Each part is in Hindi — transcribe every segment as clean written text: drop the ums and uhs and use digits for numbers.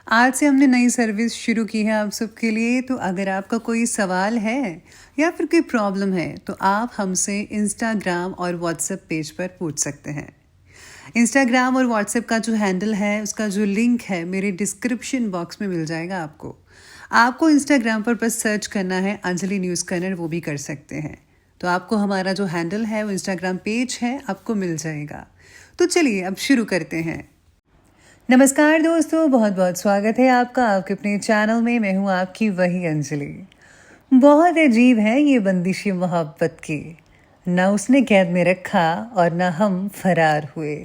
आज से हमने नई सर्विस शुरू की है आप सबके लिए। तो अगर आपका कोई सवाल है या फिर कोई प्रॉब्लम है तो आप हमसे इंस्टाग्राम और व्हाट्सएप पेज पर पूछ सकते हैं। इंस्टाग्राम और व्हाट्सएप का जो हैंडल है उसका जो लिंक है मेरे डिस्क्रिप्शन बॉक्स में मिल जाएगा आपको। आपको इंस्टाग्राम पर बस सर्च करना है अंजलि न्यूज़ कन्नड़, वो भी कर सकते हैं। तो आपको हमारा जो हैंडल है वो इंस्टाग्राम पेज है आपको मिल जाएगा। तो चलिए अब शुरू करते हैं। नमस्कार दोस्तों, बहुत बहुत स्वागत है आपका आपके अपने चैनल में। मैं हूँ आपकी वही अंजलि। बहुत अजीब है ये बंदिशी मोहब्बत की, ना उसने कैद में रखा और ना हम फरार हुए।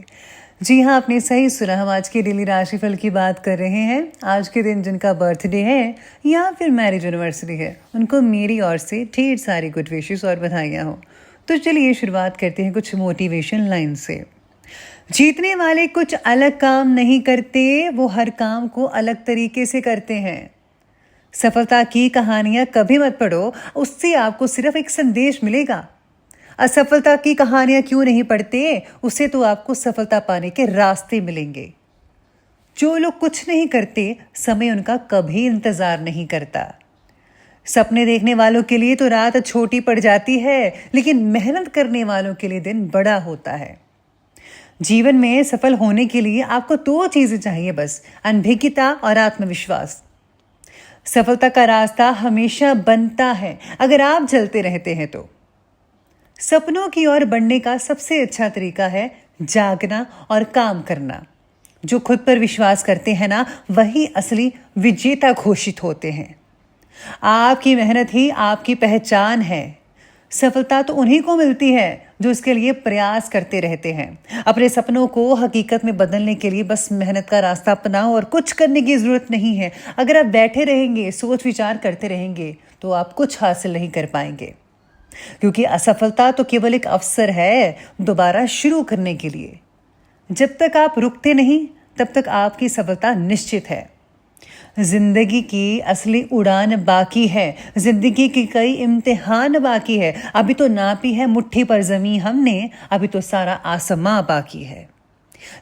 जी हाँ, आपने सही सुना। हम आज के डेली राशिफल की बात कर रहे हैं। आज के दिन जिनका बर्थडे है या फिर मैरिज एनिवर्सरी है उनको मेरी ओर से ढेर सारी गुड विशेस और बधाइयाँ हो। तो चलिए शुरुआत करते हैं कुछ मोटिवेशन लाइन से। जीतने वाले कुछ अलग काम नहीं करते, वो हर काम को अलग तरीके से करते हैं। सफलता की कहानियां कभी मत पढ़ो, उससे आपको सिर्फ एक संदेश मिलेगा। असफलता की कहानियां क्यों नहीं पढ़ते, उससे तो आपको सफलता पाने के रास्ते मिलेंगे। जो लोग कुछ नहीं करते, समय उनका कभी इंतजार नहीं करता। सपने देखने वालों के लिए तो रात छोटी पड़ जाती है, लेकिन मेहनत करने वालों के लिए दिन बड़ा होता है। जीवन में सफल होने के लिए आपको दो चीजें चाहिए बस, अनभिज्ञता और आत्मविश्वास। सफलता का रास्ता हमेशा बनता है अगर आप चलते रहते हैं तो। सपनों की ओर बढ़ने का सबसे अच्छा तरीका है जागना और काम करना। जो खुद पर विश्वास करते हैं ना, वही असली विजेता घोषित होते हैं। आपकी मेहनत ही आपकी पहचान है। सफलता तो उन्हीं को मिलती है जो इसके लिए प्रयास करते रहते हैं। अपने सपनों को हकीकत में बदलने के लिए बस मेहनत का रास्ता अपनाओ और कुछ करने की जरूरत नहीं है। अगर आप बैठे रहेंगे, सोच विचार करते रहेंगे तो आप कुछ हासिल नहीं कर पाएंगे, क्योंकि असफलता तो केवल एक अवसर है दोबारा शुरू करने के लिए। जब तक आप रुकते नहीं तब तक आपकी सफलता निश्चित है। जिंदगी की असली उड़ान बाकी है, जिंदगी की कई इम्तिहान बाकी है। अभी तो नापी है मुट्ठी पर जमीन हमने, अभी तो सारा आसमां बाकी है।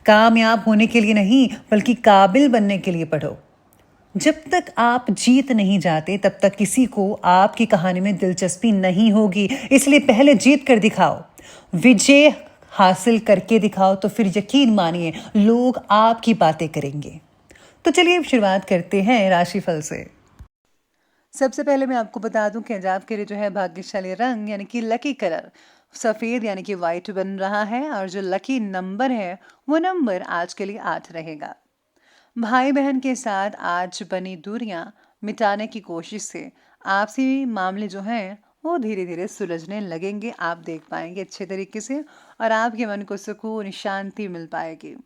कामयाब होने के लिए नहीं बल्कि काबिल बनने के लिए पढ़ो। जब तक आप जीत नहीं जाते तब तक किसी को आपकी कहानी में दिलचस्पी नहीं होगी। इसलिए पहले जीत कर दिखाओ, विजय हासिल करके दिखाओ, तो फिर यकीन मानिए लोग आपकी बातें करेंगे। तो चलिए शुरुआत करते हैं राशिफल से। सबसे पहले मैं आपको बता दूं कि आज आपके लिए जो है भाग्यशाली रंग यानी कि लकी कलर सफ़ेद यानी कि वाइट बन रहा है, और जो लकी नंबर है वो नंबर आज के लिए 8 रहेगा। भाई बहन के साथ आज बनी दूरियां मिटाने की कोशिश से आपसी मामले जो हैं वो धीरे धीरे सुलझने लगेंगे। आप देख पाएंगे अच्छे तरीके से और आपके मन को सुकून शांति मिल पाएगी।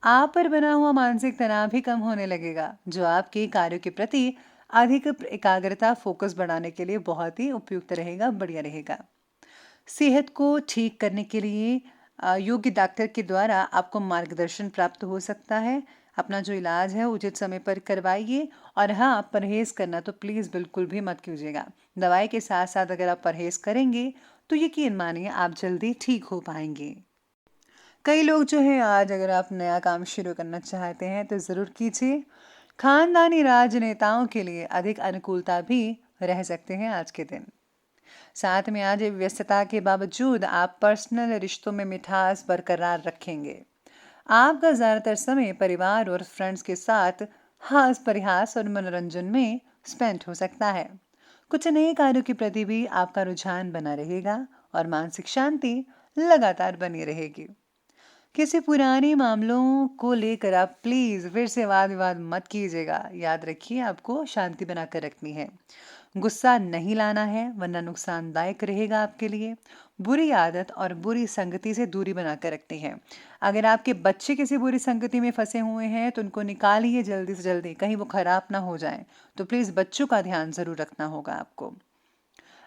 आप पर बना हुआ मानसिक तनाव भी कम होने लगेगा, जो आपके कार्यों के प्रति अधिक एकाग्रता फोकस बढ़ाने के लिए बहुत ही उपयुक्त रहेगा, बढ़िया रहेगा। सेहत को ठीक करने के लिए योग्य डॉक्टर के द्वारा आपको मार्गदर्शन प्राप्त हो सकता है। अपना जो इलाज है उचित समय पर करवाइए, और हाँ, परहेज करना तो प्लीज़ बिल्कुल भी मत कीजिएगा। दवाई के साथ साथ अगर आप परहेज करेंगे तो यकीन मानिए आप जल्दी ठीक हो पाएंगे। कई लोग जो है आज अगर आप नया काम शुरू करना चाहते हैं तो ज़रूर कीजिए। खानदानी राजनेताओं के लिए अधिक अनुकूलता भी रह सकते हैं आज के दिन। साथ में आज व्यस्तता के बावजूद आप पर्सनल रिश्तों में मिठास बरकरार रखेंगे। आपका ज़्यादातर समय परिवार और फ्रेंड्स के साथ हास परिहास और मनोरंजन में स्पेंड हो सकता है। कुछ नए कार्यों के प्रति भी आपका रुझान बना रहेगा और मानसिक शांति लगातार बनी रहेगी। किसी पुराने मामलों को लेकर आप प्लीज़ फिर से वाद विवाद मत कीजिएगा। याद रखिए आपको शांति बनाकर रखनी है। गुस्सा नहीं लाना है वरना नुकसानदायक रहेगा आपके लिए। बुरी आदत और बुरी संगति से दूरी बनाकर रखनी है। अगर आपके बच्चे किसी बुरी संगति में फंसे हुए हैं तो उनको निकालिए जल्दी से जल्दी, कहीं वो खराब ना हो जाए। तो प्लीज़ बच्चों का ध्यान ज़रूर रखना होगा आपको।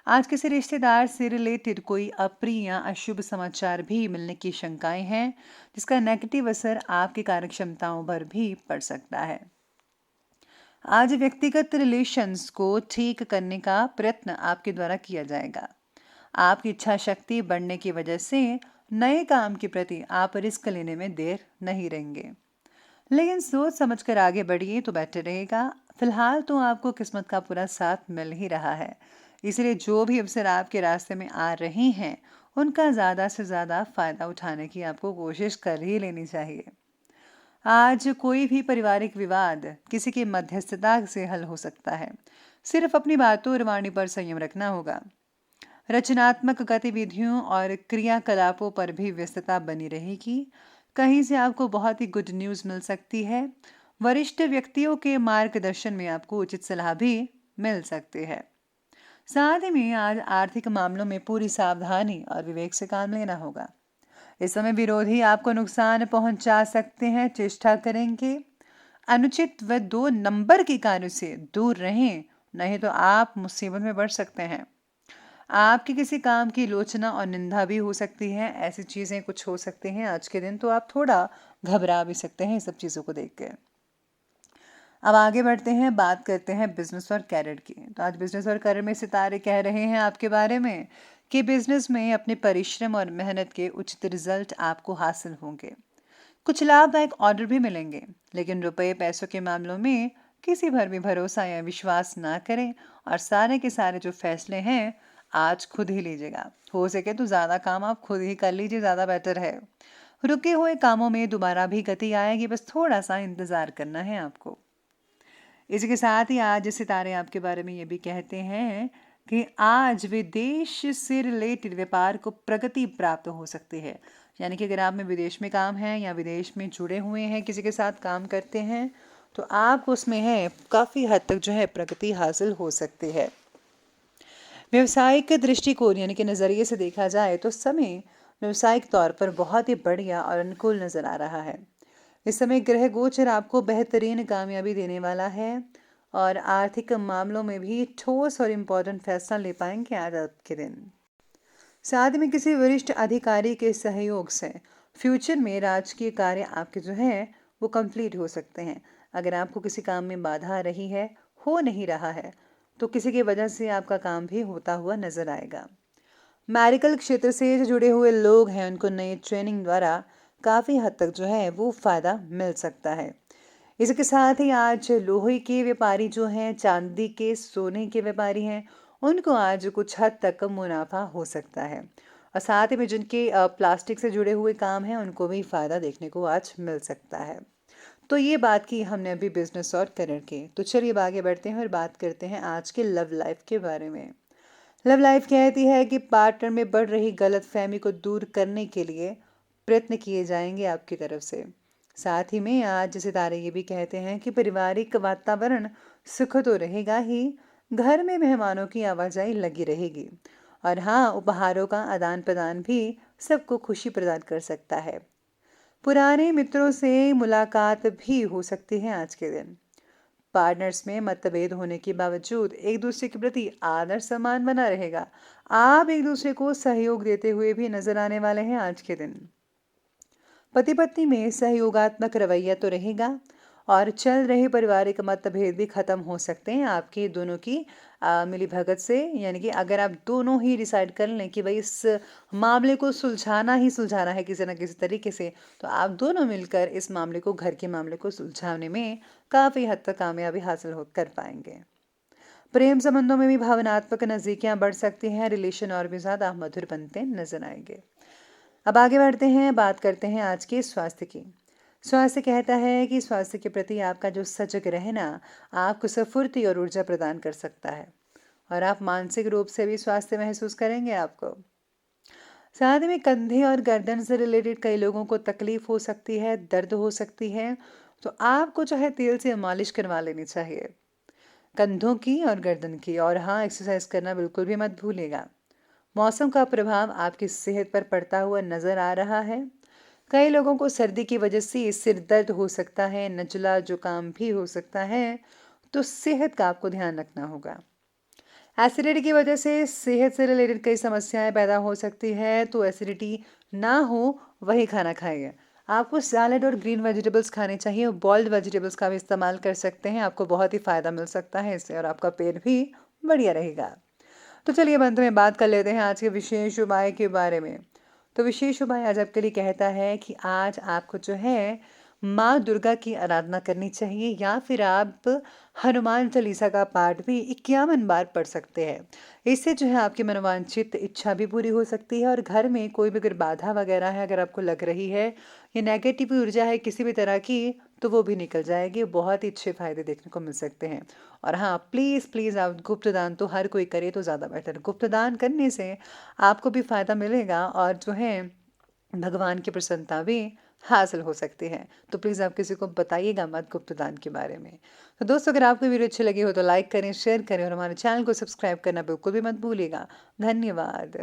आज किसी रिश्तेदार से रिलेटेड कोई अप्रिय या अशुभ समाचार भी मिलने की शंकाएं हैं, जिसका नेगेटिव असर आपकी कार्यक्षमताओं पर भी पड़ सकता है। आज व्यक्तिगत रिलेशंस को ठीक करने का प्रयत्न आपके द्वारा किया जाएगा। आपकी इच्छा शक्ति बढ़ने की वजह से नए काम के प्रति आप रिस्क लेने में देर नहीं रहेंगे। लेकिन सोच समझकर आगे बढ़िए तो बेटर रहेगा। फिलहाल तो आपको किस्मत का पूरा साथ मिल ही रहा है, इसलिए जो भी अवसर आपके रास्ते में आ रहे हैं उनका ज़्यादा से ज़्यादा फ़ायदा उठाने की आपको कोशिश कर ही लेनी चाहिए। आज कोई भी पारिवारिक विवाद किसी की मध्यस्थता से हल हो सकता है। सिर्फ अपनी बातों और वाणी पर संयम रखना होगा। रचनात्मक गतिविधियों और क्रियाकलापों पर भी व्यस्तता बनी रहेगी। कहीं से आपको बहुत ही गुड न्यूज़ मिल सकती है। वरिष्ठ व्यक्तियों के मार्गदर्शन में आपको उचित सलाह भी मिल सकती है। साथ ही में आज आर्थिक मामलों में पूरी सावधानी और विवेक से काम लेना होगा। इस समय विरोधी आपको नुकसान पहुंचा सकते हैं, चेष्टा करेंगे अनुचित व 2 नंबर के कार्यों से दूर रहें, नहीं तो आप मुसीबत में पड़ सकते हैं। आपके किसी काम की लोचना और निंदा भी हो सकती है। ऐसी चीज़ें कुछ हो सकती हैं आज के दिन, तो आप थोड़ा घबरा भी सकते हैं सब चीज़ों को देख के। अब आगे बढ़ते हैं, बात करते हैं बिजनेस और कैरियर की। तो आज बिजनेस और कैरियर में सितारे कह रहे हैं आपके बारे में कि बिजनेस में अपने परिश्रम और मेहनत के उचित रिजल्ट आपको हासिल होंगे। कुछ लाभदायक ऑर्डर भी मिलेंगे, लेकिन रुपए पैसों के मामलों में किसी पर भी भरोसा या विश्वास ना करें और सारे के सारे जो फैसले हैं आज खुद ही लीजिएगा। हो सके तो ज़्यादा काम आप खुद ही कर लीजिए, ज़्यादा बेटर है। रुके हुए कामों में दोबारा भी गति आएगी, बस थोड़ा सा इंतज़ार करना है आपको। इसके साथ ही आज सितारे आपके बारे में ये भी कहते हैं कि आज विदेश से रिलेटेड व्यापार को प्रगति प्राप्त हो सकती है। यानी कि अगर आप में विदेश में काम है या विदेश में जुड़े हुए हैं, किसी के साथ काम करते हैं, तो आप उसमें है काफ़ी हद तक जो है प्रगति हासिल हो सकती है। व्यावसायिक दृष्टिकोण यानी कि नज़रिए से देखा जाए तो समय व्यावसायिक तौर पर बहुत ही बढ़िया और अनुकूल नज़र आ रहा है। इस समय ग्रह गोचर आपको बेहतरीन कामयाबी देने वाला है और आर्थिक मामलों में भी ठोस और इम्पोर्टेंट फैसला ले पाएंगे आज आपके दिन। साथ में किसी वरिष्ठ अधिकारी के सहयोग से फ्यूचर में राजकीय कार्य आपके जो है वो कंप्लीट हो सकते हैं। अगर आपको किसी काम में बाधा आ रही है, हो नहीं रहा है, तो किसी की वजह से आपका काम भी होता हुआ नजर आएगा। मेडिकल क्षेत्र से जो जुड़े हुए लोग हैं उनको नई ट्रेनिंग द्वारा काफ़ी हद तक जो है वो फ़ायदा मिल सकता है। इसके साथ ही आज लोहे के व्यापारी जो हैं, चांदी के सोने के व्यापारी हैं, उनको आज कुछ हद तक मुनाफा हो सकता है। और साथ ही में जिनके प्लास्टिक से जुड़े हुए काम हैं उनको भी फ़ायदा देखने को आज मिल सकता है। तो ये बात की हमने अभी बिजनेस और करियर की। तो चलिए अब आगे बढ़ते हैं और बात करते हैं आज के लव लाइफ के बारे में। लव लाइफ कहती है कि पार्टनर में बढ़ रही गलतफहमी को दूर करने के लिए प्रयत्न किए जाएंगे आपकी तरफ से। साथ ही में आज सितारे ये भी कहते हैं कि पारिवारिक वातावरण सुख तो रहेगा ही, घर में मेहमानों की आवाजाही लगी रहेगी और हाँ, उपहारों का आदान प्रदान भी सबको खुशी प्रदान कर सकता है। पुराने मित्रों से मुलाकात भी हो सकती है आज के दिन। पार्टनर्स में मतभेद होने के बावजूद एक दूसरे के प्रति आदर सम्मान बना रहेगा। आप एक दूसरे को सहयोग देते हुए भी नजर आने वाले हैं आज के दिन। पति पत्नी में सहयोगात्मक रवैया तो रहेगा और चल रहे पारिवारिक मतभेद भी खत्म हो सकते हैं आपके दोनों की मिली भगत से। यानी कि अगर आप दोनों ही डिसाइड कर लें कि भाई इस मामले को सुलझाना ही सुलझाना है किसी न किसी तरीके से, तो आप दोनों मिलकर इस मामले को, घर के मामले को सुलझाने में काफ़ी हद तक कामयाबी हासिल कर पाएंगे। प्रेम संबंधों में भी भावनात्मक नज़दीकियाँ बढ़ सकती हैं, रिलेशन और भी ज़्यादा मधुर बनते नजर आएंगे। अब आगे बढ़ते हैं, बात करते हैं आज के स्वास्थ्य की। स्वास्थ्य कहता है कि स्वास्थ्य के प्रति आपका जो सजग रहना आपको स्फूर्ति और ऊर्जा प्रदान कर सकता है और आप मानसिक रूप से भी स्वास्थ्य महसूस करेंगे आपको। साथ में कंधे और गर्दन से रिलेटेड कई लोगों को तकलीफ हो सकती है, दर्द हो सकती है, तो आपको चाहे तेल से मालिश करवा लेनी चाहिए कंधों की और गर्दन की। और हाँ, एक्सरसाइज करना बिल्कुल भी मत भूलिएगा। मौसम का प्रभाव आपकी सेहत पर पड़ता हुआ नजर आ रहा है। कई लोगों को सर्दी की वजह से सिर दर्द हो सकता है, नज़ला जुकाम भी हो सकता है, तो सेहत का आपको ध्यान रखना होगा। एसिडिटी की वजह से सेहत से रिलेटेड कई समस्याएं पैदा हो सकती है, तो एसिडिटी ना हो वही खाना खाइए। आपको सैलेड और ग्रीन वेजिटेबल्स खाने चाहिए, बॉइल्ड वेजिटेबल्स का भी इस्तेमाल कर सकते हैं, आपको बहुत ही फ़ायदा मिल सकता है इससे और आपका पेट भी बढ़िया रहेगा। तो चलिए अब अंत में बात कर लेते हैं आज के विशेष उपाय के बारे में। तो विशेष उपाय आज आपके लिए कहता है कि आज आपको जो है माँ दुर्गा की आराधना करनी चाहिए, या फिर आप हनुमान चालीसा का पाठ भी 51 बार पढ़ सकते हैं। इससे जो है आपकी मनोवांछित इच्छा भी पूरी हो सकती है, और घर में कोई भी अगर बाधा वगैरह है, अगर आपको लग रही है या नेगेटिव ऊर्जा है किसी भी तरह की, तो वो भी निकल जाएगी। बहुत ही अच्छे फायदे देखने को मिल सकते हैं। और हाँ, प्लीज़ प्लीज़ आप गुप्त दान तो हर कोई करे तो ज़्यादा बेटर। गुप्त दान करने से आपको भी फायदा मिलेगा, और जो है भगवान की प्रसन्नता भी हासिल हो सकती है। तो प्लीज़ आप किसी को बताइएगा मत गुप्त दान के बारे में। तो दोस्तों, अगर आपको वीडियो अच्छी लगी हो तो लाइक करें, शेयर करें, और हमारे चैनल को सब्सक्राइब करना बिल्कुल भी मत भूलिएगा। धन्यवाद।